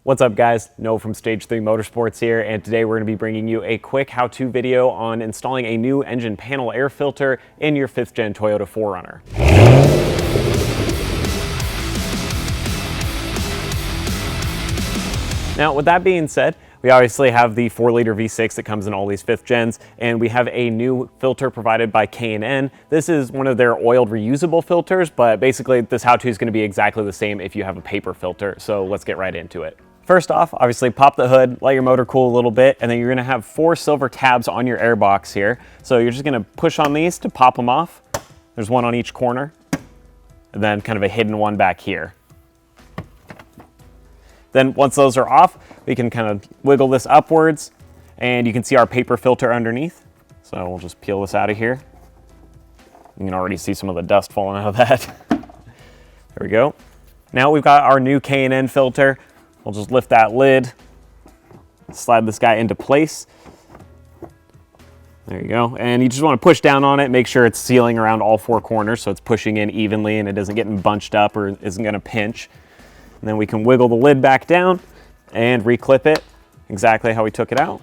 What's up guys, Noah from Stage 3 Motorsports here, and today we're going to be bringing you a quick how-to video on installing a new engine panel air filter in your 5th gen Toyota 4Runner. Now with that being said, we obviously have the 4-liter V6 that comes in all these 5th gens, and we have a new filter provided by K&N. This is one of their oiled reusable filters, but basically this how-to is going to be exactly the same if you have a paper filter, so let's get right into it. First off, obviously pop the hood, let your motor cool a little bit, and then you're gonna have 4 silver tabs on your air box here. So you're just gonna push on these to pop them off. There's one on each corner, and then kind of a hidden one back here. Then once those are off, we can kind of wiggle this upwards, and you can see our paper filter underneath. So we'll just peel this out of here. You can already see some of the dust falling out of that. There we go. Now we've got our new K&N filter. We'll just lift that lid, slide this guy into place. There you go. And you just want to push down on it, make sure it's sealing around all 4 corners so it's pushing in evenly and it isn't getting bunched up or isn't going to pinch. And then we can wiggle the lid back down and reclip it exactly how we took it out.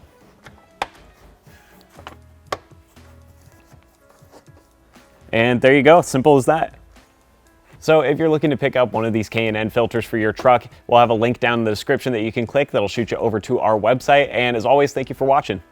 And there you go, simple as that. So if you're looking to pick up one of these K&N filters for your truck, we'll have a link down in the description that you can click that'll shoot you over to our website. And as always, thank you for watching.